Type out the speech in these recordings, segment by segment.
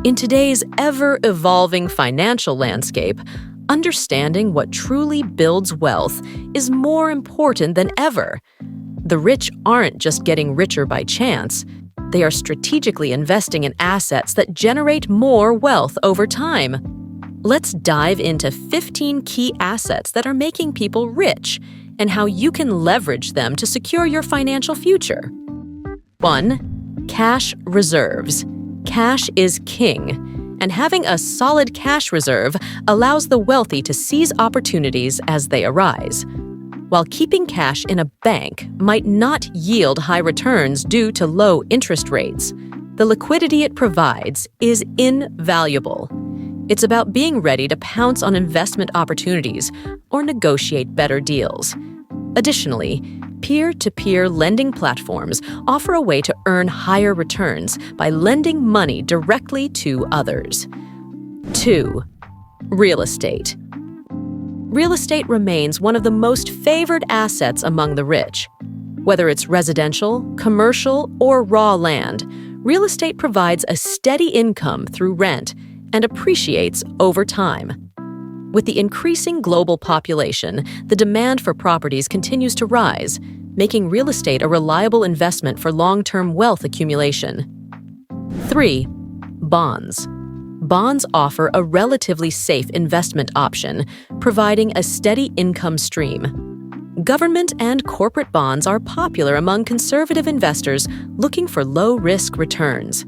In today's ever-evolving financial landscape, understanding what truly builds wealth is more important than ever. The rich aren't just getting richer by chance. They are strategically investing in assets that generate more wealth over time. Let's dive into 15 key assets that are making people rich and how you can leverage them to secure your financial future. 1. Cash reserves. Cash is king, and having a solid cash reserve allows the wealthy to seize opportunities as they arise. While keeping cash in a bank might not yield high returns due to low interest rates, the liquidity it provides is invaluable. It's about being ready to pounce on investment opportunities or negotiate better deals. Additionally, peer-to-peer lending platforms offer a way to earn higher returns by lending money directly to others. 2. Real estate. Real estate remains one of the most favored assets among the rich. Whether it's residential, commercial, or raw land, real estate provides a steady income through rent and appreciates over time. With the increasing global population, the demand for properties continues to rise, making real estate a reliable investment for long-term wealth accumulation. 3. Bonds. Bonds offer a relatively safe investment option, providing a steady income stream. Government and corporate bonds are popular among conservative investors looking for low-risk returns.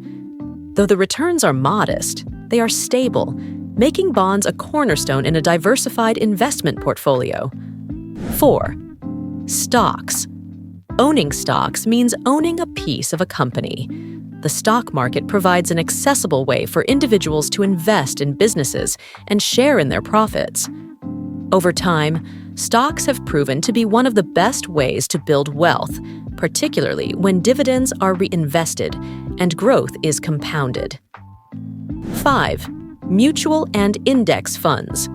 Though the returns are modest, they are stable, making bonds a cornerstone in a diversified investment portfolio. 4. Stocks. Owning stocks means owning a piece of a company. The stock market provides an accessible way for individuals to invest in businesses and share in their profits. Over time, stocks have proven to be one of the best ways to build wealth, particularly when dividends are reinvested and growth is compounded. 5. Mutual and index funds.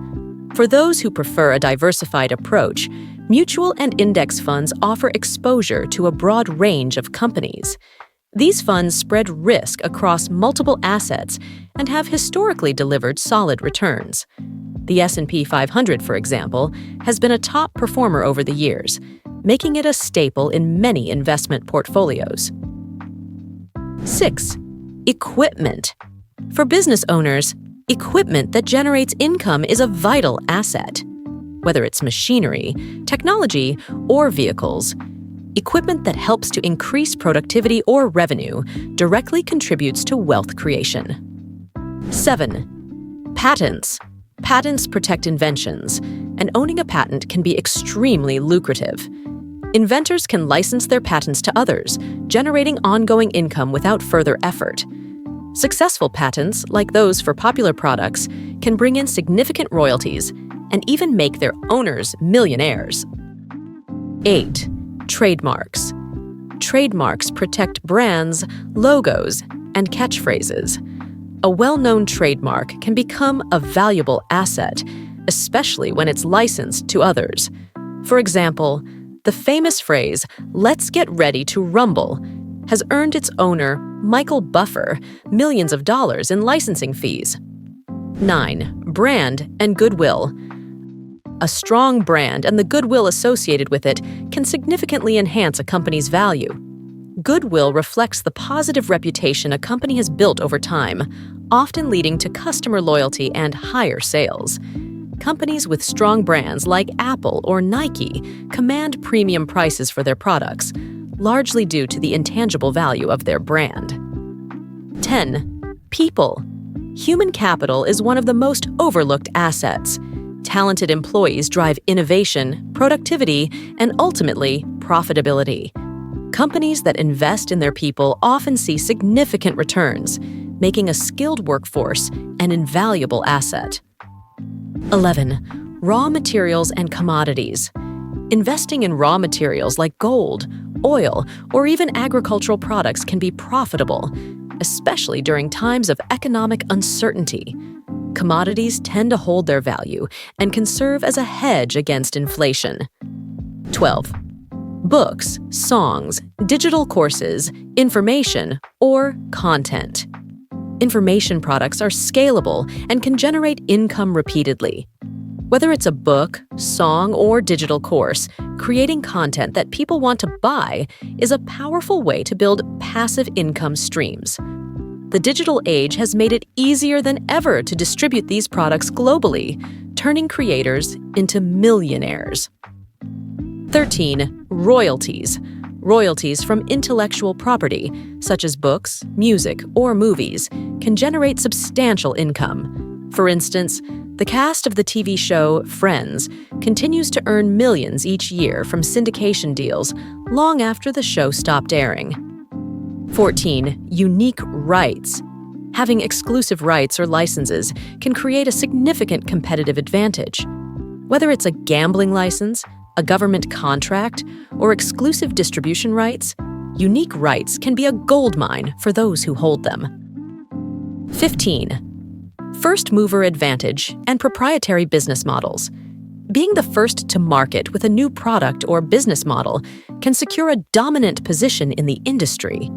For those who prefer a diversified approach, mutual and index funds offer exposure to a broad range of companies. These funds spread risk across multiple assets and have historically delivered solid returns. The S&P 500, for example, has been a top performer over the years, making it a staple in many investment portfolios. 6. Equipment. For business owners, equipment that generates income is a vital asset. Whether it's machinery, technology, or vehicles, equipment that helps to increase productivity or revenue directly contributes to wealth creation. 7. Patents. Patents protect inventions, and owning a patent can be extremely lucrative. Inventors can license their patents to others, generating ongoing income without further effort. Successful patents, like those for popular products, can bring in significant royalties and even make their owners millionaires. 8. Trademarks. Trademarks protect brands, logos, and catchphrases. A well-known trademark can become a valuable asset, especially when it's licensed to others. For example, the famous phrase, "Let's get ready to rumble," has earned its owner, Michael Buffer, millions of dollars in licensing fees. 9. Brand and goodwill. A strong brand and the goodwill associated with it can significantly enhance a company's value. Goodwill reflects the positive reputation a company has built over time, often leading to customer loyalty and higher sales. Companies with strong brands like Apple or Nike command premium prices for their products, largely due to the intangible value of their brand. 10. People. Human capital is one of the most overlooked assets. Talented employees drive innovation, productivity, and ultimately, profitability. Companies that invest in their people often see significant returns, making a skilled workforce an invaluable asset. 11. Raw materials and commodities. Investing in raw materials like gold, oil, or even agricultural products can be profitable, especially during times of economic uncertainty. Commodities tend to hold their value and can serve as a hedge against inflation. 12. Books, songs, digital courses, information, or content. Information products are scalable and can generate income repeatedly. Whether it's a book, song, or digital course, creating content that people want to buy is a powerful way to build passive income streams. The digital age has made it easier than ever to distribute these products globally, turning creators into millionaires. 13. Royalties. Royalties from intellectual property, such as books, music, or movies, can generate substantial income. For instance, the cast of the TV show Friends continues to earn millions each year from syndication deals long after the show stopped airing. 14. Unique rights. Having exclusive rights or licenses can create a significant competitive advantage. Whether it's a gambling license, a government contract, or exclusive distribution rights, unique rights can be a goldmine for those who hold them. 15. First mover advantage and proprietary business models. Being the first to market with a new product or business model can secure a dominant position in the industry.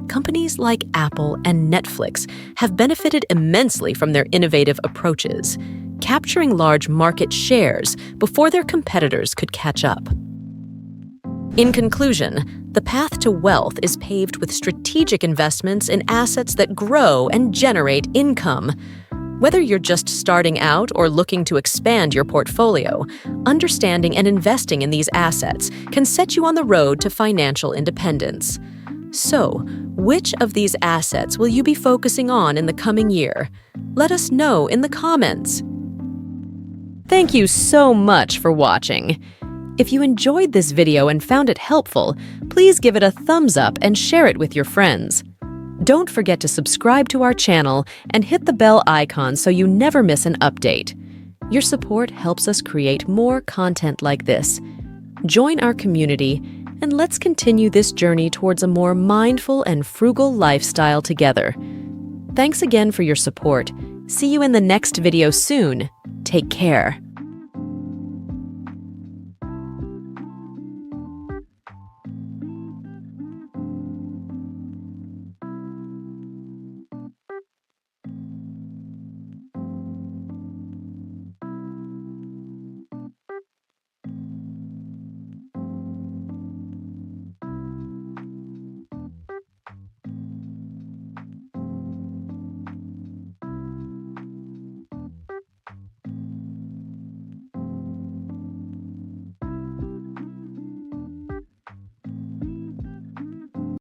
Companies like Apple and Netflix have benefited immensely from their innovative approaches, capturing large market shares before their competitors could catch up. In conclusion, the path to wealth is paved with strategic investments in assets that grow and generate income. Whether you're just starting out or looking to expand your portfolio, understanding and investing in these assets can set you on the road to financial independence. So, which of these assets will you be focusing on in the coming year? Let us know in the comments. Thank you so much for watching. If you enjoyed this video and found it helpful, please give it a thumbs up and share it with your friends. Don't forget to subscribe to our channel and hit the bell icon so you never miss an update. Your support helps us create more content like this. Join our community and let's continue this journey towards a more mindful and frugal lifestyle together. Thanks again for your support. See you in the next video soon. Take care.